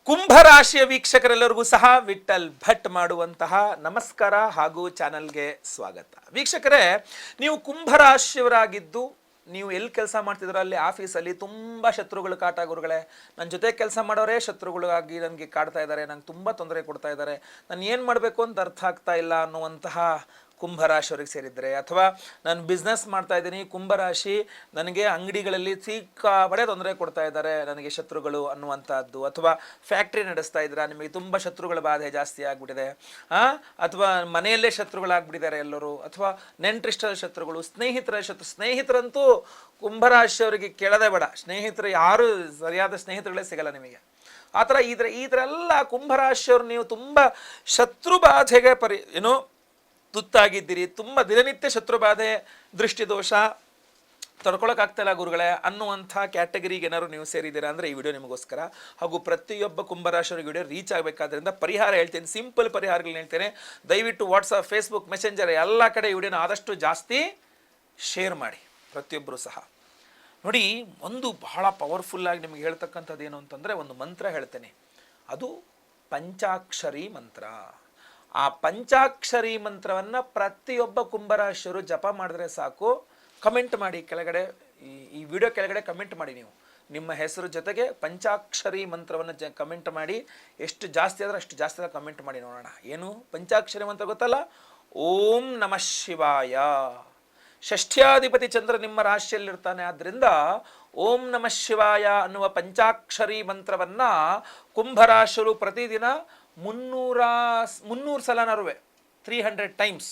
ಕುಂಭರಾಶಿಯ ವೀಕ್ಷಕರೆಲ್ಲರಿಗೂ ಸಹ ವಿಠಲ್ ಭಟ್ ಮಾಡುವಂತಹ ನಮಸ್ಕಾರ ಹಾಗೂ ಚಾನಲ್ಗೆ ಸ್ವಾಗತ. ವೀಕ್ಷಕರೇ, ನೀವು ಕುಂಭರಾಶಿಯವರಾಗಿದ್ದು ನೀವು ಎಲ್ಲಿ ಕೆಲಸ ಮಾಡ್ತಿದ್ರ ಅಲ್ಲಿ ಆಫೀಸಲ್ಲಿ ತುಂಬ ಶತ್ರುಗಳು ಕಾಟ ಗುರುಗಳೇ, ನನ್ನ ಜೊತೆ ಕೆಲಸ ಮಾಡೋರೇ ಶತ್ರುಗಳಾಗಿ ನನಗೆ ಕಾಡ್ತಾ ಇದ್ದಾರೆ, ನಂಗೆ ತುಂಬ ತೊಂದರೆ ಕೊಡ್ತಾ ಇದ್ದಾರೆ, ನಾನು ಏನು ಮಾಡಬೇಕು ಅಂತ ಅರ್ಥ ಆಗ್ತಾ ಇಲ್ಲ ಅನ್ನುವಂತಹ ಕುಂಭರಾಶಿಯವರಿಗೆ ಸೇರಿದರೆ, ಅಥವಾ ನಾನು ಬಿಸ್ನೆಸ್ ಮಾಡ್ತಾ ಇದ್ದೀನಿ ಕುಂಭರಾಶಿ, ನನಗೆ ಅಂಗಡಿಗಳಲ್ಲಿ ಸಿಕ್ಕಾಪಟ್ಟೆ ತೊಂದರೆ ಕೊಡ್ತಾ ಇದ್ದಾರೆ ನನಗೆ ಶತ್ರುಗಳು ಅನ್ನುವಂಥದ್ದು, ಅಥವಾ ಫ್ಯಾಕ್ಟ್ರಿ ನಡೆಸ್ತಾ ಇದ್ದೀರಾ ನಿಮಗೆ ತುಂಬ ಶತ್ರುಗಳ ಬಾಧೆ ಜಾಸ್ತಿ ಆಗಿಬಿಟ್ಟಿದೆ, ಅಥವಾ ಮನೆಯಲ್ಲೇ ಶತ್ರುಗಳಾಗ್ಬಿಟ್ಟಿದ್ದಾರೆ ಎಲ್ಲರೂ, ಅಥವಾ ನೆಂಟರಿಷ್ಟರ ಶತ್ರುಗಳು, ಸ್ನೇಹಿತರಂತೂ ಕುಂಭರಾಶಿಯವರಿಗೆ ಕೇಳೋದೇ ಬೇಡ, ಸ್ನೇಹಿತರು ಯಾರು ಸರಿಯಾದ ಸ್ನೇಹಿತರುಗಳೇ ಸಿಗಲ್ಲ ನಿಮಗೆ. ಆ ಥರ ಈ ಥರ ಎಲ್ಲ ಕುಂಭರಾಶಿಯವರು ನೀವು ತುಂಬ ಶತ್ರು ಬಾಧೆಗೆ ತುತ್ತಾಗಿದ್ದೀರಿ, ತುಂಬ ದಿನನಿತ್ಯ ಶತ್ರುಬಾಧೆ ದೃಷ್ಟಿದೋಷ ತಡ್ಕೊಳಕ್ಕಾಗ್ತಾಯಿಲ್ಲ ಗುರುಗಳೇ ಅನ್ನುವಂಥ ಕ್ಯಾಟಗರಿಗೆ ಏನಾದ್ರು ನೀವು ಸೇರಿದ್ದೀರಾ ಅಂದರೆ ಈ ವಿಡಿಯೋ ನಿಮಗೋಸ್ಕರ. ಹಾಗೂ ಪ್ರತಿಯೊಬ್ಬ ಕುಂಭರಾಶಿಯವರಿಗೆ ವಿಡಿಯೋ ರೀಚ್ ಆಗಬೇಕಾದ್ರಿಂದ ಪರಿಹಾರ ಹೇಳ್ತೇನೆ, ಸಿಂಪಲ್ ಪರಿಹಾರಗಳನ್ನ ಹೇಳ್ತೇನೆ. ದಯವಿಟ್ಟು ವಾಟ್ಸಪ್, ಫೇಸ್ಬುಕ್, ಮೆಸೆಂಜರ್ ಎಲ್ಲ ಕಡೆ ಈ ವಿಡಿಯೋನ ಆದಷ್ಟು ಜಾಸ್ತಿ ಶೇರ್ ಮಾಡಿ ಪ್ರತಿಯೊಬ್ಬರು ಸಹ. ನೋಡಿ, ಒಂದು ಬಹಳ ಪವರ್ಫುಲ್ಲಾಗಿ ನಿಮಗೆ ಹೇಳ್ತಕ್ಕಂಥದ್ದು ಏನು ಅಂತಂದರೆ ಒಂದು ಮಂತ್ರ ಹೇಳ್ತೇನೆ, ಅದು ಪಂಚಾಕ್ಷರಿ ಮಂತ್ರ. ಆ ಪಂಚಾಕ್ಷರಿ ಮಂತ್ರವನ್ನು ಪ್ರತಿಯೊಬ್ಬ ಕುಂಭರಾಶಿಯವರು ಜಪ ಮಾಡಿದ್ರೆ ಸಾಕು. ಕಮೆಂಟ್ ಮಾಡಿ ಕೆಳಗಡೆ, ಈ ವಿಡಿಯೋ ಕೆಳಗಡೆ ಕಮೆಂಟ್ ಮಾಡಿ, ನೀವು ನಿಮ್ಮ ಹೆಸರು ಜೊತೆಗೆ ಪಂಚಾಕ್ಷರಿ ಮಂತ್ರವನ್ನು ಕಮೆಂಟ್ ಮಾಡಿ. ಎಷ್ಟು ಜಾಸ್ತಿ ಆದರೆ ಅಷ್ಟು ಜಾಸ್ತಿ ಕಮೆಂಟ್ ಮಾಡಿ ನೋಡೋಣ. ಏನು ಪಂಚಾಕ್ಷರಿ ಮಂತ್ರ ಗೊತ್ತಲ್ಲ? ಓಂ ನಮಃ ಶಿವಾಯ. ಷಷ್ಠ್ಯಾಧಿಪತಿ ಚಂದ್ರ ನಿಮ್ಮ ರಾಶಿಯಲ್ಲಿರ್ತಾನೆ, ಆದ್ದರಿಂದ ಓಂ ನಮಃ ಶಿವಾಯ ಅನ್ನುವ ಪಂಚಾಕ್ಷರಿ ಮಂತ್ರವನ್ನು ಕುಂಭರಾಶಿಯರು ಪ್ರತಿದಿನ 300 ಸಲನರುವೆ 300 ಟೈಮ್ಸ್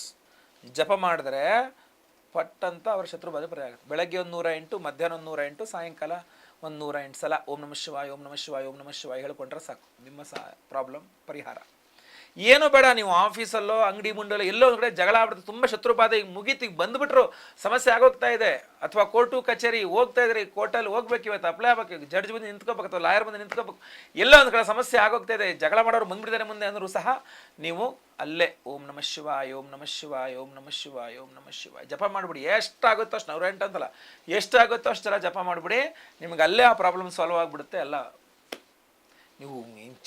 ಜಪ ಮಾಡಿದ್ರೆ ಪಟ್ಟಂತ ಅವರ ಶತ್ರು ಬಾಧೆ ಪರಿಹಾರ ಆಗುತ್ತೆ. ಬೆಳಗ್ಗೆ 108, ಮಧ್ಯಾಹ್ನ 108, ಸಾಯಂಕಾಲ 108 ಸಲ ಓಂ ನಮಃ ಶಿವಾಯ, ಓಂ ನಮಃ ಶಿವಾಯ, ಓಂ ನಮಃ ಶಿವಾಯ ಹೇಳ್ಕೊಂಡ್ರೆ ಸಾಕು, ನಿಮ್ಮ ಪ್ರಾಬ್ಲಮ್ ಪರಿಹಾರ. ಏನು ಬೇಡ, ನೀವು ಆಫೀಸಲ್ಲೋ ಅಂಗಡಿ ಮುಂಡಲ್ಲೋ ಎಲ್ಲೋ ಒಂದು ಕಡೆ ಜಗಳ ಆಗ್ಬಿಡುತ್ತೆ, ತುಂಬ ಶತ್ರುಬಾಧೆ ಈಗ ಮುಗೀತು, ಈಗ ಬಂದುಬಿಟ್ರು, ಸಮಸ್ಯೆ ಆಗೋಗ್ತಾ ಇದೆ, ಅಥವಾ ಕೋರ್ಟು ಕಚೇರಿ ಹೋಗ್ತಾ ಇದ್ರಿ, ಕೋರ್ಟಲ್ಲಿ ಹೋಗ್ಬೇಕು, ಇವತ್ತು ಅಪ್ಲೈ ಆಗಬೇಕು, ಜಡ್ಜ್ ಬಂದು ನಿಂತ್ಕೋಬೇಕು, ಅಥವಾ ಲಾಯರ್ ಬಂದು ನಿಂತ್ಕೋಬೇಕು, ಎಲ್ಲೋ ಒಂದು ಕಡೆ ಸಮಸ್ಯೆ ಆಗೋಗ್ತಾ ಇದೆ, ಜಗಳ ಮಾಡೋರು ಬಂದ್ಬಿಟ್ಟಿದ್ದಾರೆ ಮುಂದೆ ಅಂದರೂ ಸಹ ನೀವು ಅಲ್ಲೇ ಓಂ ನಮಃ ಶಿವಾಯ, ಓಂ ನಮಃ ಶಿವಾಯ, ಓಂ ನಮಃ ಶಿವಾಯ, ಓಂ ನಮಃ ಶಿವಾಯ ಜಪ ಮಾಡಿಬಿಡಿ. ಎಷ್ಟಾಗುತ್ತೋ ಅಷ್ಟು 108 ಅಂತಲ್ಲ, ಎಷ್ಟಾಗುತ್ತೋ ಅಷ್ಟೆಲ್ಲ ಜಪ ಮಾಡಿಬಿಡಿ, ನಿಮ್ಗೆ ಅಲ್ಲೇ ಆ ಪ್ರಾಬ್ಲಮ್ ಸಾಲ್ವ್ ಆಗಿಬಿಡುತ್ತೆ. ಎಲ್ಲ ನೀವು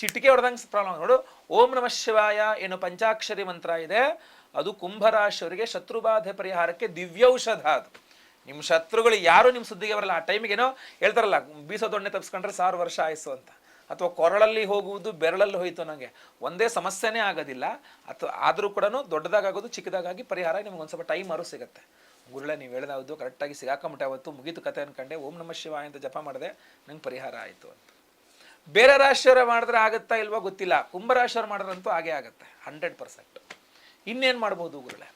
ಚಿಟಿಕೆ ಹೊಡೆದಂಗೆ ಪ್ರಾಬ್ಲಮ್. ನೋಡು, ಓಂ ನಮಃ ಶಿವಾಯ ಏನು ಪಂಚಾಕ್ಷರಿ ಮಂತ್ರ ಇದೆ, ಅದು ಕುಂಭರಾಶಿಯವರಿಗೆ ಶತ್ರುಬಾಧೆ ಪರಿಹಾರಕ್ಕೆ ದಿವ್ಯೌಷಧ. ಅದು ನಿಮ್ಮ ಶತ್ರುಗಳು ಯಾರು ನಿಮ್ಮ ಸುದ್ದಿಗೆ ಬರಲ್ಲ. ಆ ಟೈಮಿಗೇನೋ ಹೇಳ್ತಾರಲ್ಲ, ಬೀಸೋ ದೊಣ್ಣೆ ತಪ್ಪಿಸ್ಕೊಂಡ್ರೆ 1000 ವರ್ಷ ಆಯಿಸು ಅಂತ, ಅಥವಾ ಕೊರಳಲ್ಲಿ ಹೋಗುವುದು ಬೆರಳಲ್ಲಿ ಹೋಯಿತು ನನಗೆ ಒಂದೇ ಸಮಸ್ಯೆನೇ ಆಗೋದಿಲ್ಲ, ಅಥವಾ ಆದರೂ ಕೂಡ ದೊಡ್ಡದಾಗೋದು ಚಿಕ್ಕದಾಗಿ ಪರಿಹಾರ ನಿಮ್ಗೆ ಒಂದು ಸ್ವಲ್ಪ ಟೈಮ್ ಆರು ಸಿಗುತ್ತೆ. ಗುರುಳೆ ನೀವು ಹೇಳಿದವುದು ಕರೆಕ್ಟಾಗಿ ಸಿಗಾಕೊಂಬಿಟ್ಟೆ, ಅವತ್ತು ಮುಗೀತು ಕತೆ ಅನ್ಕೊಂಡೆ, ಓಂ ನಮಃ ಶಿವಾಯ ಅಂತ ಜಪ ಮಾಡಿದೆ, ನಂಗೆ ಪರಿಹಾರ ಆಯಿತು ಅಂತ. ಬೇರೆ ರಾಶಿಯವರ ಮಾಡಿದ್ರೆ ಆಗುತ್ತಾ ಇಲ್ವೋ ಗೊತ್ತಿಲ್ಲ, ಕುಂಭರಾಶಿಯವ್ರು ಮಾಡಿದ್ರಂತೂ ಹಾಗೇ ಆಗುತ್ತೆ 100%. ಇನ್ನೇನು ಮಾಡ್ಬೋದು ಗುರುಳೆ?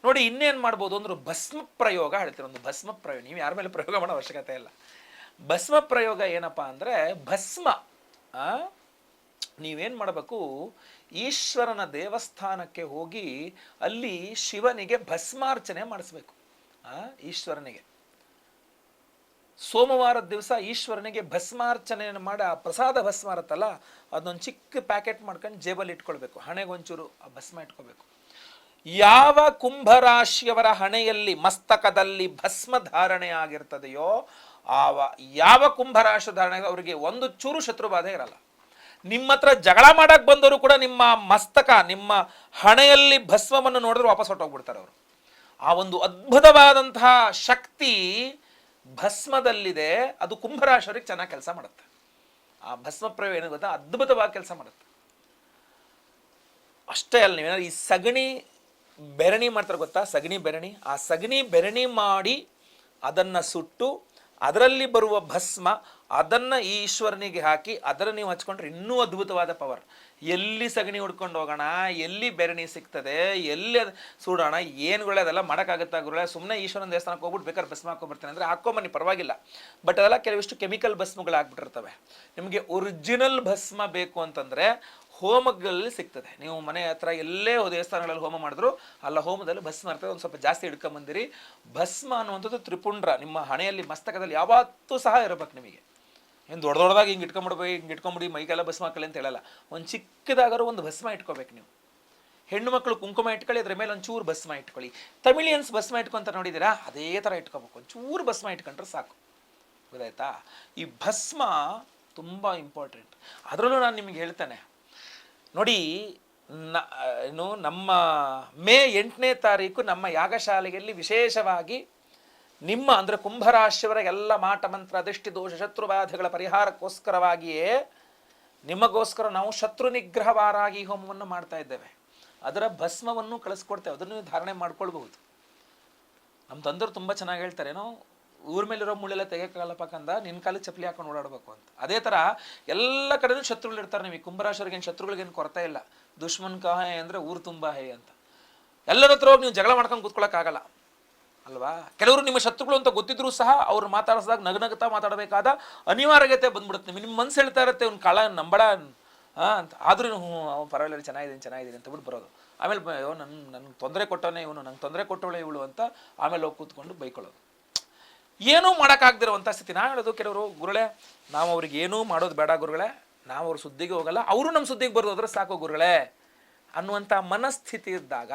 ನೋಡಿ, ಇನ್ನೇನು ಮಾಡ್ಬೋದು ಅಂದ್ರೆ ಭಸ್ಮ ಪ್ರಯೋಗ ಹೇಳ್ತೀರ. ಒಂದು ಭಸ್ಮ ಪ್ರಯೋಗ, ನೀವು ಯಾರ ಮೇಲೆ ಪ್ರಯೋಗ ಮಾಡೋ ಅವಶ್ಯಕತೆ ಇಲ್ಲ. ಭಸ್ಮ ಪ್ರಯೋಗ ಏನಪ್ಪ ಅಂದರೆ, ಭಸ್ಮ ನೀವೇನು ಮಾಡಬೇಕು, ಈಶ್ವರನ ದೇವಸ್ಥಾನಕ್ಕೆ ಹೋಗಿ ಅಲ್ಲಿ ಶಿವನಿಗೆ ಭಸ್ಮಾರ್ಚನೆ ಮಾಡಿಸ್ಬೇಕು. ಈಶ್ವರನಿಗೆ ಸೋಮವಾರದ ದಿವಸ ಈಶ್ವರನಿಗೆ ಭಸ್ಮಾರ್ಚನೆಯನ್ನು ಮಾಡಿ, ಆ ಪ್ರಸಾದ ಭಸ್ಮ ಇರುತ್ತಲ್ಲ ಅದೊಂದು ಚಿಕ್ಕ ಪ್ಯಾಕೆಟ್ ಮಾಡ್ಕೊಂಡು ಜೇಬಲ್ಲಿ ಇಟ್ಕೊಳ್ಬೇಕು, ಹಣೆಗೊಂಚೂರು ಆ ಭಸ್ಮ ಇಟ್ಕೋಬೇಕು. ಯಾವ ಕುಂಭರಾಶಿಯವರ ಹಣೆಯಲ್ಲಿ ಮಸ್ತಕದಲ್ಲಿ ಭಸ್ಮ ಧಾರಣೆ ಆಗಿರ್ತದೆಯೋ ಯಾವ ಕುಂಭರಾಶಿ ಧಾರಣೆ ಅವರಿಗೆ ಒಂದು ಚೂರು ಶತ್ರುಬಾಧೆ ಇರಲ್ಲ. ನಿಮ್ಮ ಹತ್ರ ಜಗಳ ಮಾಡಕ್ಕೆ ಬಂದವರು ಕೂಡ ನಿಮ್ಮ ಮಸ್ತಕ, ನಿಮ್ಮ ಹಣೆಯಲ್ಲಿ ಭಸ್ಮವನ್ನು ನೋಡಿದ್ರೆ ವಾಪಸ್ ಹೊರಟೋಗ್ಬಿಡ್ತಾರೆ ಅವರು. ಆ ಒಂದು ಅದ್ಭುತವಾದಂತಹ ಶಕ್ತಿ ಭಸ್ಮದಲ್ಲಿದೆ, ಅದು ಕುಂಭರಾಶಿಯವರಿಗೆ ಚೆನ್ನಾಗಿ ಕೆಲಸ ಮಾಡುತ್ತೆ. ಆ ಭಸ್ಮ ಪ್ರಯೋಗ ಏನು ಗೊತ್ತಾ, ಅದ್ಭುತವಾಗಿ ಕೆಲಸ ಮಾಡುತ್ತೆ. ಅಷ್ಟೇ ಅಲ್ಲ, ನೀವೇನಾದ್ರು ಈ ಸಗಣಿ ಬೆರಣಿ ಮಾಡ್ತಾರೆ ಗೊತ್ತಾ, ಸಗಣಿ ಬೆರಣಿ, ಆ ಸಗಣಿ ಬೆರಣಿ ಮಾಡಿ ಅದನ್ನು ಸುಟ್ಟು ಅದರಲ್ಲಿ ಬರುವ ಭಸ್ಮ ಅದನ್ನು ಈಶ್ವರನಿಗೆ ಹಾಕಿ ಅದನ್ನು ನೀವು ಹಚ್ಕೊಂಡ್ರೆ ಇನ್ನೂ ಅದ್ಭುತವಾದ ಪವರ್. ಎಲ್ಲಿ ಸಗಣಿ ಹುಡ್ಕೊಂಡು ಹೋಗೋಣ, ಎಲ್ಲಿ ಬೆರಣಿ ಸಿಗ್ತದೆ, ಎಲ್ಲಿ ಅದು ಸುಡೋಣ, ಏನುಗಳೇ ಅದೆಲ್ಲ ಮಾಡೋಕ್ಕಾಗುತ್ತಾ ಗುರುಗಳೇ? ಸುಮ್ಮನೆ ಈಶ್ವರನ ದೇವಸ್ಥಾನಕ್ಕೆ ಹೋಗ್ಬಿಟ್ಟು ಬೇಕಾದ್ರೆ ಭಸ್ಮ ಹಾಕೊಂಡ್ಬರ್ತೀನಿ ಅಂದರೆ ಹಾಕೊಂಬನ್ನಿ, ಪರವಾಗಿಲ್ಲ. ಬಟ್ ಅದೆಲ್ಲ ಕೆಲವಿಷ್ಟು ಕೆಮಿಕಲ್ ಭಸ್ಮಗಳಾಗ್ಬಿಟ್ಟಿರ್ತವೆ. ನಿಮಗೆ ಒರಿಜಿನಲ್ ಭಸ್ಮ ಬೇಕು ಅಂತಂದರೆ ಹೋಮಗಳಲ್ಲಿ ಸಿಗ್ತದೆ. ನೀವು ಮನೆ ಹತ್ರ ಎಲ್ಲೇ ದೇವಸ್ಥಾನಗಳಲ್ಲಿ ಹೋಮ ಮಾಡಿದ್ರು ಅಲ್ಲ ಹೋಮದಲ್ಲಿ ಭಸ್ಮ ಇರ್ತದೆ, ಒಂದು ಸ್ವಲ್ಪ ಜಾಸ್ತಿ ಹಿಡ್ಕೊಂಬಂದಿರಿ. ಭಸ್ಮ ಅನ್ನುವಂಥದ್ದು ತ್ರಿಪುಂಡ್ರ ನಿಮ್ಮ ಹಣೆಯಲ್ಲಿ ಮಸ್ತಕದಲ್ಲಿ ಯಾವತ್ತೂ ಸಹ ಇರಬೇಕು. ನಿಮಗೆ ಏನು ದೊಡ್ಡದಾಗಿ ಹಿಂಗೆ ಇಟ್ಕೊಂಬಿಡಿ ಮೈಗೆಲ್ಲ ಭಸ್ಮ ಹಾಕಲಿ ಅಂತ ಹೇಳಲ್ಲ, ಒಂದು ಚಿಕ್ಕದಾದರೂ ಒಂದು ಭಸ್ಮ ಇಟ್ಕೋಬೇಕು. ನೀವು ಹೆಣ್ಣು ಮಕ್ಕಳು ಕುಂಕುಮ ಇಟ್ಕೊಳ್ಳಿ, ಅದ್ರ ಮೇಲೆ ಒಂಚೂರು ಭಸ್ಮ ಇಟ್ಕೊಳ್ಳಿ. ತಮಿಳಿಯನ್ಸ್ ಭಸ್ಮ ಇಟ್ಕೊಂತ ನೋಡಿದ್ದೀರಾ, ಅದೇ ಥರ ಇಟ್ಕೋಬೇಕು, ಒಂಚೂರು ಭಸ್ಮ ಇಟ್ಕೊಂಡ್ರೆ ಸಾಕು. ಗೊತ್ತಾಯ್ತಾ? ಈ ಭಸ್ಮ ತುಂಬ ಇಂಪಾರ್ಟೆಂಟ್. ಅದರಲ್ಲೂ ನಾನು ನಿಮಗೆ ಹೇಳ್ತೇನೆ ನೋಡಿ, ಏನು ನಮ್ಮ ಮೇ 8ನೇ ತಾರೀಕು ನಮ್ಮ ಯಾಗಶಾಲೆಯಲ್ಲಿ ವಿಶೇಷವಾಗಿ ನಿಮ್ಮ ಅಂದರೆ ಕುಂಭರಾಶಿಯವರ ಎಲ್ಲ ಮಾಟ ಮಂತ್ರ ದೃಷ್ಟಿ ದೋಷ ಶತ್ರುಬಾಧೆಗಳ ಪರಿಹಾರಕ್ಕೋಸ್ಕರವಾಗಿಯೇ ನಿಮಗೋಸ್ಕರ ನಾವು ಶತ್ರು ನಿಗ್ರಹ ವಾರಾಗಿ ಹೋಮವನ್ನು ಮಾಡ್ತಾ ಇದ್ದೇವೆ. ಅದರ ಭಸ್ಮವನ್ನು ಕಳಿಸ್ಕೊಡ್ತೇವೆ, ಅದನ್ನು ನೀವು ಧಾರಣೆ ಮಾಡ್ಕೊಳ್ಬಹುದು. ನಮ್ಮ ತಂದವರು ತುಂಬ ಚೆನ್ನಾಗಿ ಹೇಳ್ತಾರೇನೋ, ಊರ ಮೇಲಿರೋ ಮುಳ್ಳೆಲ್ಲ ತೆಗೆಯಕ್ಕಾಗಲ್ಲಪ್ಪಕ್ಕಂದ ನಿನ್ನ ಕಾಲಿಗೆ ಚಪ್ಪಲಿ ಹಾಕೊಂಡು ಓಡಾಡಬೇಕು ಅಂತ. ಅದೇ ಥರ ಎಲ್ಲ ಕಡೆನೂ ಶತ್ರುಗಳು ಇರ್ತಾರೆ. ನಿಮಗೆ ಕುಂಭರಾಶಿಯವರಿಗೇನು ಶತ್ರುಗಳಿಗೇನು ಕೊರತೆ ಇಲ್ಲ. ದುಶ್ಮನ್ ಕಾ ಹೇ ಅಂದರೆ ಊರು ತುಂಬ ಹೇ ಅಂತ. ಎಲ್ಲರ ಹತ್ರ ಹೋಗಿ ನೀವು ಜಗಳ ಮಾಡ್ಕೊಂಡು ಕೂತ್ಕೊಳ್ಳೋಕ್ಕಾಗಲ್ಲ ಅಲ್ವಾ. ಕೆಲವರು ನಿಮ್ಮ ಶತ್ರುಗಳು ಅಂತ ಗೊತ್ತಿದ್ರೂ ಸಹ ಅವ್ರು ಮಾತಾಡಿಸಿದಾಗ ನಗನಗ್ತಾ ಮಾತಾಡಬೇಕಾದ ಅನಿವಾರ್ಯತೆ ಬಂದ್ಬಿಡುತ್ತೆ. ನಿಮ್ಮ ಮನ್ಸು ಹೇಳ್ತಾ ಇರುತ್ತೆ ಅವ್ನು ಕಳ ನಂಬಳ ಅಂತ. ಆದ್ರೂ ಅವ್ನು ಪರವಾಗಿಲ್ಲ ಚೆನ್ನಾಗಿದ್ದೀನಿ ಅಂತ ಬಿಟ್ಟು ಬರೋದು. ಆಮೇಲೆ ನನಗೆ ತೊಂದರೆ ಕೊಟ್ಟವನೇ ಇವನು, ನಂಗೆ ತೊಂದರೆ ಕೊಟ್ಟವಳೆ ಇವಳು ಅಂತ ಆಮೇಲೆ ಹೋಗಿ ಕೂತ್ಕೊಂಡು ಬೈಕೊಳ್ಳೋದು. ಏನೂ ಮಾಡೋಕ್ಕಾಗದಿರುವಂಥ ಸ್ಥಿತಿ. ನಾನು ಹೇಳೋದು ಕೆಲವರು, ಗುರುಗಳೇ ನಾವು ಅವ್ರಿಗೆ ಏನೂ ಮಾಡೋದು ಬೇಡ ಗುರುಗಳೇ, ನಾವು ಅವ್ರ ಸುದ್ದಿಗೆ ಹೋಗಲ್ಲ, ಅವರು ನಮ್ಮ ಸುದ್ದಿಗೆ ಬರೋದಾದ್ರೆ ಸಾಕು ಗುರುಗಳೇ ಅನ್ನುವಂಥ ಮನಸ್ಥಿತಿ ಇದ್ದಾಗ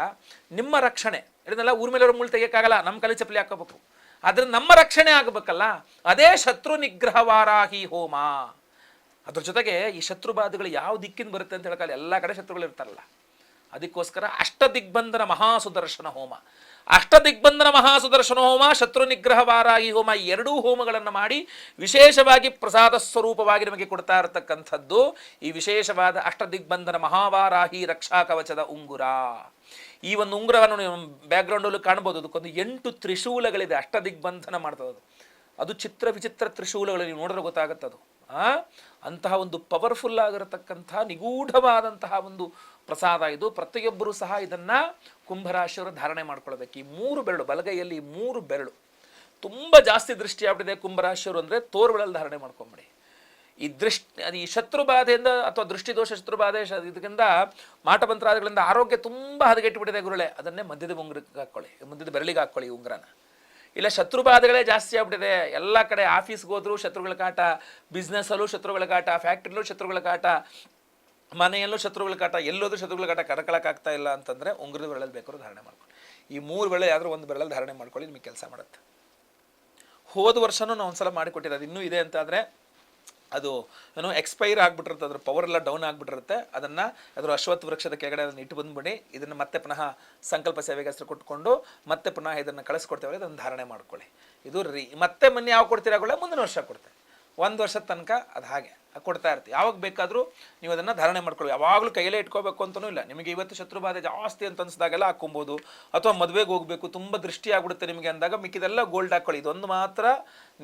ನಿಮ್ಮ ರಕ್ಷಣೆ ಇದನ್ನೆಲ್ಲ ಊರ ಮೇಲೆ ಮುಳ್ಳು ತೆಗಿಯೋಕ್ಕಾಗಲ್ಲ, ನಮ್ಮ ಕಲಿ ಚಪ್ಪಲಿ ಹಾಕೋಬೇಕು. ಆದರೆ ನಮ್ಮ ರಕ್ಷಣೆ ಆಗಬೇಕಲ್ಲ, ಅದೇ ಶತ್ರು ನಿಗ್ರಹ ವಾರಾಹಿ ಹೋಮ. ಅದ್ರ ಜೊತೆಗೆ ಈ ಶತ್ರು ಬಾಧೆಗಳು ಯಾವ ದಿಕ್ಕಿಂದ ಬರುತ್ತೆ ಅಂತ ಹೇಳೋಕ್ಕಲ್ಲ, ಎಲ್ಲ ಕಡೆ ಶತ್ರುಗಳು ಇರ್ತಾರಲ್ಲ. ಅದಕ್ಕೋಸ್ಕರ ಅಷ್ಟದಿಗ್ಬಂಧನ ಮಹಾಸುದರ್ಶನ ಹೋಮ, ಅಷ್ಟದಿಗ್ಬಂಧನ ಮಹಾಸುದರ್ಶನ ಹೋಮ, ಶತ್ರು ನಿಗ್ರಹ ವಾರಾಹಿ ಹೋಮ, ಈ ಎರಡೂ ಹೋಮಗಳನ್ನು ಮಾಡಿ ವಿಶೇಷವಾಗಿ ಪ್ರಸಾದ ಸ್ವರೂಪವಾಗಿ ನಮಗೆ ಕೊಡ್ತಾ ಇರತಕ್ಕಂಥದ್ದು ಈ ವಿಶೇಷವಾದ ಅಷ್ಟದಿಗ್ಬಂಧನ ಮಹಾವಾರಾಹಿ ರಕ್ಷಾ ಕವಚದ ಉಂಗುರ. ಈ ಒಂದು ಉಂಗುರವನ್ನು ನೀವು ಬ್ಯಾಕ್ಗ್ರೌಂಡಲ್ಲೂ ಕಾಣ್ಬೋದು. ಅದಕ್ಕೊಂದು 8 ತ್ರಿಶೂಲಗಳಿದೆ, ಅಷ್ಟದಿಗ್ಬಂಧನ ಮಾಡ್ತದೆ. ಅದು ಚಿತ್ರ ವಿಚಿತ್ರ ತ್ರಿಶೂಲಗಳು, ನೀವು ನೋಡಿದ್ರೆ ಗೊತ್ತಾಗುತ್ತದು. ಅಂತಹ ಒಂದು ಪವರ್ಫುಲ್ ಆಗಿರತಕ್ಕಂಥ ನಿಗೂಢವಾದಂತಹ ಒಂದು ಪ್ರಸಾದ ಇದು. ಪ್ರತಿಯೊಬ್ಬರೂ ಸಹ ಇದನ್ನು ಕುಂಭರಾಶಿಯವರು ಧಾರಣೆ ಮಾಡ್ಕೊಳ್ಬೇಕು. ಈ 3 ಬೆರಳು ಬಲಗೈಯಲ್ಲಿ 3 ಬೆರಳು ತುಂಬ ಜಾಸ್ತಿ ದೃಷ್ಟಿ ಆಗ್ಬಿಟ್ಟಿದೆ ಕುಂಭರಾಶಿಯವರು ಅಂದರೆ ತೋರುಗಳಲ್ಲಿ ಧಾರಣೆ ಮಾಡ್ಕೊಂಬಿಡಿ. ಈ ಶತ್ರುಬಾಧೆಯಿಂದ ಅಥವಾ ದೃಷ್ಟಿದೋಷ ಶತ್ರುಬಾಧೆ ಇದರಿಂದ ಮಾಟಮಂತ್ರಾದಿಗಳಿಂದ ಆರೋಗ್ಯ ತುಂಬ ಹದಗೆಟ್ಟುಬಿಟ್ಟಿದೆ ಗುರುಳೆ, ಅದನ್ನೇ ಮಧ್ಯದ ಉಂಗುರಕ್ಕೆ ಹಾಕ್ಕೊಳ್ಳಿ, ಮಧ್ಯದ ಬೆರಳಿಗೆ ಹಾಕ್ಕೊಳ್ಳಿ ಉಂಗುರನ. ಇಲ್ಲ ಶತ್ರುಬಾಧೆಗಳೇ ಜಾಸ್ತಿ ಆಗ್ಬಿಟ್ಟಿದೆ, ಎಲ್ಲ ಕಡೆ ಆಫೀಸ್ಗೆ ಹೋದ್ರು ಶತ್ರುಗಳ ಕಾಟ, ಬಿಸ್ನೆಸ್ಸಲ್ಲೂ ಶತ್ರುಗಳ ಕಾಟ, ಫ್ಯಾಕ್ಟ್ರಿಲೂ ಶತ್ರುಗಳ ಕಾಟ, ಮನೆಯಲ್ಲೂ ಶತ್ರುಗಳ ಕಾಟ, ಎಲ್ಲೋದ್ರೂ ಶತ್ರುಗಳ ಕಾಟ ಕರ್ಕೊಳ್ಳೋಕ್ಕಾಗ್ತಾ ಇಲ್ಲ ಅಂತಂದರೆ ಉಂಗುರದ ಬೆರಳಲ್ಲಿ ಬೇಕಾದ್ರೂ ಧಾರಣೆ ಮಾಡ್ಕೊಳ್ಳಿ. ಈ 3 ಬೆರಳು ಯಾವ್ದಾದ್ರು ಒಂದು ಬೆರಳಲ್ಲಿ ಧಾರಣೆ ಮಾಡ್ಕೊಳ್ಳಿ, ನಿಮಗೆ ಕೆಲಸ ಮಾಡುತ್ತೆ. ಹೋದ ವರ್ಷನೂ ನಾವು ಒಂದ್ಸಲ ಮಾಡಿಕೊಟ್ಟಿರೋದು ಇನ್ನೂ ಇದೆ ಅಂತ ಆದರೆ ಅದು ಏನೋ ಎಕ್ಸ್ಪೈರ್ ಆಗಿಬಿಟ್ಟಿರುತ್ತೆ, ಅದ್ರ ಪವರ್ ಎಲ್ಲ ಡೌನ್ ಆಗಿಬಿಟ್ಟಿರುತ್ತೆ. ಅದರ ಅಶ್ವತ್ಥ ವೃಕ್ಷದ ಕೆಳಗಡೆ ಅದನ್ನು ಇಟ್ಟು ಬಂದುಬಿಡಿ. ಇದನ್ನು ಮತ್ತೆ ಪುನಃ ಸಂಕಲ್ಪ ಸೇವೆಗೆ ಹೆಸರು ಕೊಟ್ಕೊಂಡು ಮತ್ತೆ ಪುನಃ ಇದನ್ನು ಕಳಿಸ್ಕೊಡ್ತೇವೆ, ಅದನ್ನು ಧಾರಣೆ ಮಾಡ್ಕೊಳ್ಳಿ. ಇದು ಮತ್ತೆ ಮೊನ್ನೆ ಯಾವ ಕೊಡ್ತೀರಾಗಲ್ಲ, ಮುಂದಿನ ವರ್ಷ ಕೊಡ್ತೇವೆ. 1 ವರ್ಷದ ತನಕ ಅದು ಹಾಗೆ ಕೊಡ್ತಾ ಇರ್ತೀವಿ. ಯಾವಾಗ ಬೇಕಾದರೂ ನೀವು ಅದನ್ನು ಧಾರಣೆ ಮಾಡ್ಕೊಳ್ಳಿ. ಯಾವಾಗಲೂ ಕೈಯಲ್ಲೇ ಇಟ್ಕೋಬೇಕು ಅಂತಲೂ ಇಲ್ಲ. ನಿಮಗೆ ಇವತ್ತು ಶತ್ರುಬಾಧೆ ಜಾಸ್ತಿ ಅಂತ ಅನಿಸಿದಾಗೆಲ್ಲ ಹಾಕ್ಕೊಬೋದು. ಅಥವಾ ಮದುವೆಗೆ ಹೋಗಬೇಕು, ತುಂಬ ದೃಷ್ಟಿ ಆಗ್ಬಿಡುತ್ತೆ ನಿಮಗೆ ಅಂದಾಗ ಮಿಕ್ಕಿದೆಲ್ಲ ಗೋಲ್ಡ್ ಹಾಕ್ಕೊಳ್ಳಿ. ಇದೊಂದು ಮಾತ್ರ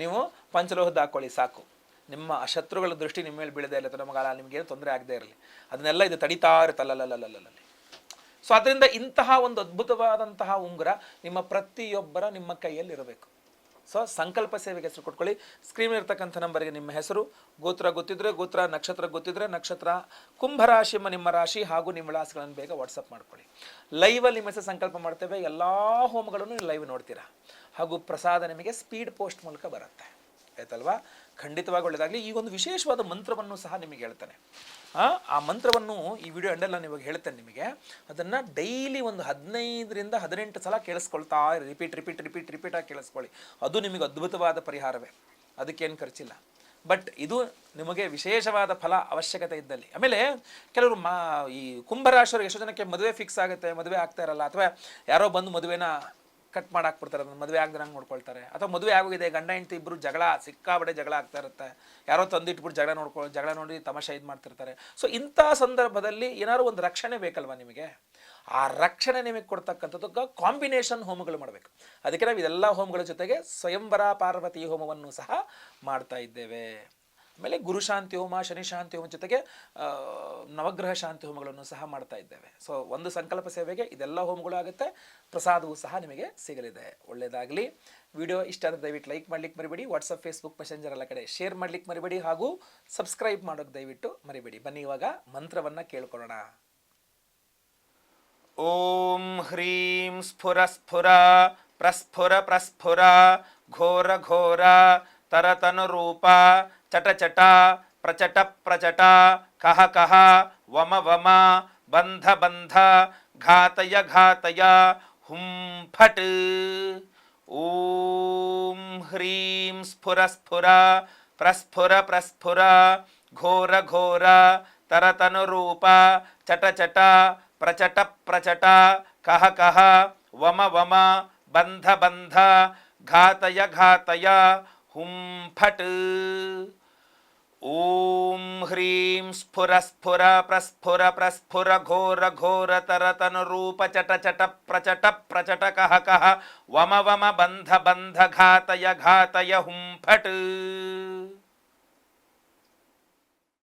ನೀವು ಪಂಚಲೋಹದ ಹಾಕ್ಕೊಳ್ಳಿ ಸಾಕು. ನಿಮ್ಮ ಶತ್ರುಗಳ ದೃಷ್ಟಿ ನಿಮ್ಮ ಮೇಲೆ ಬೀಳದೇ ಇಲ್ಲ, ನಮಗಲ್ಲ ನಿಮಗೇನು ತೊಂದರೆ ಆಗದೆ ಇರಲಿ, ಅದನ್ನೆಲ್ಲ ಇದು ತಡಿತಾ ಇರುತ್ತಲ್ಲಲ್ಲಿ. ಸೊ ಅದರಿಂದ ಇಂತಹ ಒಂದು ಅದ್ಭುತವಾದಂತಹ ಉಂಗುರ ನಿಮ್ಮ ಕೈಯಲ್ಲಿ ಇರಬೇಕು. ಸೊ ಸಂಕಲ್ಪ ಸೇವೆಗೆ ಹೆಸರು ಕೊಟ್ಕೊಳ್ಳಿ. ಸ್ಕ್ರೀನ್ ಇರ್ತಕ್ಕಂಥ ನಂಬರ್ಗೆ ನಿಮ್ಮ ಹೆಸರು, ಗೋತ್ರ ಗೊತ್ತಿದ್ರೆ ಗೋತ್ರ, ನಕ್ಷತ್ರ ಗೊತ್ತಿದ್ರೆ ನಕ್ಷತ್ರ, ಕುಂಭರಾಶಿ ನಿಮ್ಮ ರಾಶಿ ಹಾಗೂ ನಿಮ್ಮ ವಿಳಾಸಗಳನ್ನು ಬೇಗ ವಾಟ್ಸಪ್ ಮಾಡ್ಕೊಳ್ಳಿ. ಲೈವಲ್ಲಿ ನಿಮ್ಮ ಹೆಸರು ಸಂಕಲ್ಪ ಮಾಡ್ತೇವೆ. ಎಲ್ಲ ಹೋಮಗಳನ್ನು ಲೈವ್ ನೋಡ್ತೀರಾ. ಹಾಗೂ ಪ್ರಸಾದ ನಿಮಗೆ ಸ್ಪೀಡ್ ಪೋಸ್ಟ್ ಮೂಲಕ ಬರುತ್ತೆ, ಆಯ್ತಲ್ವಾ? ಖಂಡಿತವಾಗಿ ಒಳ್ಳೆಯದಾಗಲಿ. ಈ ಒಂದು ವಿಶೇಷವಾದ ಮಂತ್ರವನ್ನು ಸಹ ನಿಮಗೆ ಹೇಳ್ತಾನೆ. ಆ ಮಂತ್ರವನ್ನು ಈ ವಿಡಿಯೋ ಎಂಡೆಲ್ಲ ನಾನು ಇವಾಗ ಹೇಳ್ತೇನೆ ನಿಮಗೆ. ಅದನ್ನು ಡೈಲಿ ಒಂದು 15ರಿಂದ 18 ಸಲ ಕೇಳಿಸ್ಕೊಳ್ತಾ ರಿಪೀಟ್ ಆಗಿ ಕೇಳಿಸ್ಕೊಳ್ಳಿ. ಅದು ನಿಮಗೆ ಅದ್ಭುತವಾದ ಪರಿಹಾರವೇ, ಅದಕ್ಕೇನು ಖರ್ಚಿಲ್ಲ. ಬಟ್ ಇದು ನಿಮಗೆ ವಿಶೇಷವಾದ ಫಲ ಅವಶ್ಯಕತೆ ಇದ್ದಲ್ಲಿ. ಆಮೇಲೆ ಕೆಲವರು ಈ ಕುಂಭರಾಶಿಯವರು ಎಷ್ಟೋ ಜನಕ್ಕೆ ಮದುವೆ ಫಿಕ್ಸ್ ಆಗುತ್ತೆ, ಮದುವೆ ಆಗ್ತಾ ಇರಲ್ಲ, ಅಥವಾ ಯಾರೋ ಬಂದು ಮದುವೆನ ಕಟ್ ಮಾಡಾಕ್ಬಿಡ್ತಾರೆ, ಅದನ್ನು ಮದುವೆ ಆಗದಂಗೆ ನೋಡ್ಕೊಳ್ತಾರೆ. ಅಥವಾ ಮದುವೆ ಆಗೋಗಿದೆ, ಗಂಡ ಹೆಂಡತಿ ಇಬ್ಬರು ಸಿಕ್ಕಾಬಡೆ ಜಗಳ ಆಗ್ತಾ ಇರುತ್ತೆ, ಯಾರೋ ತಂದಿಟ್ಬಿಟ್ಟು ಜಗಳ ನೋಡಿ ತಮಾಷೆ ಇದು ಮಾಡ್ತಿರ್ತಾರೆ. ಸೊ ಇಂಥ ಸಂದರ್ಭದಲ್ಲಿ ಏನಾದ್ರು ಒಂದು ರಕ್ಷಣೆ ಬೇಕಲ್ವ ನಿಮಗೆ. ಆ ರಕ್ಷಣೆ ನಿಮಗೆ ಕೊಡ್ತಕ್ಕಂಥದ್ದು ಕಾಂಬಿನೇಷನ್ ಹೋಮಗಳು ಮಾಡಬೇಕು. ಅದಕ್ಕೆ ನಾವು ಇದೆಲ್ಲ ಹೋಮಗಳ ಜೊತೆಗೆ ಸ್ವಯಂವರ ಪಾರ್ವತಿ ಹೋಮವನ್ನು ಸಹ ಮಾಡ್ತಾ ಇದ್ದೇವೆ. ಆಮೇಲೆ ಗುರುಶಾಂತಿ ಹೋಮ, ಶನಿ ಶಾಂತಿ ಹೋಮ ಜೊತೆಗೆ ನವಗ್ರಹ ಶಾಂತಿ ಹೋಮಗಳನ್ನು ಸಹ ಮಾಡ್ತಾ ಇದ್ದೇವೆ. ಸೊ ಒಂದು ಸಂಕಲ್ಪ ಸೇವೆಗೆ ಇದೆಲ್ಲ ಹೋಮಗಳು ಆಗುತ್ತೆ, ಪ್ರಸಾದವೂ ಸಹ ನಿಮಗೆ ಸಿಗಲಿದೆ. ಒಳ್ಳೆಯದಾಗಲಿ. ವಿಡಿಯೋ ಇಷ್ಟ ಆದರೆ ದಯವಿಟ್ಟು ಲೈಕ್ ಮಾಡ್ಲಿಕ್ಕೆ ಮರಿಬೇಡಿ. ವಾಟ್ಸಪ್, ಫೇಸ್ಬುಕ್, ಮೆಸೆಂಜರ್ ಎಲ್ಲ ಕಡೆ ಶೇರ್ ಮಾಡ್ಲಿಕ್ಕೆ ಮರಿಬೇಡಿ. ಹಾಗೂ ಸಬ್ಸ್ಕ್ರೈಬ್ ಮಾಡೋಕ್ಕೆ ದಯವಿಟ್ಟು ಮರಿಬೇಡಿ. ಬನ್ನಿ ಇವಾಗ ಮಂತ್ರವನ್ನು ಕೇಳ್ಕೊಳ್ಳೋಣ. ಓಂ ಹ್ರೀಂ ಸ್ಫುರ ಸ್ಫುರ ಪ್ರಸ್ಫುರ ಪ್ರಸ್ಫುರ ಘೋರ ಘೋರ ತರತನು ರೂಪ ಚಟ ಚಟ ಪ್ರಚಟ ಪ್ರಚಟ ಕಹ ಕಹ ವಮ ವಮ ಬಂಧ ಬಂಧ ಘಾತಯ ಘಾತಯ ಹುಂ ಫಟ್. ಓಂ ಹ್ರೀಂ ಸ್ಫುರ ಸ್ಫುರ ప్రస్ఫుర ప్రస్ఫుర ఘోర ఘోర తరతనురూప చట చట ప్రచట ప్రచట కహ కహ వమ వమ బంధ బంధ ఘాతయ ఘాతయ హుం ఫట్. ఓం హ్రీం స్ఫుర స్ఫుర ప్రస్ఫుర ప్రస్ఫుర ఘోర ఘోర తరతనురూప చట చట ప్రచట ప్రచట కహ కహ వమ వమ బంధ బంధ ఘాతయ ఘాతయ హుం ఫట్.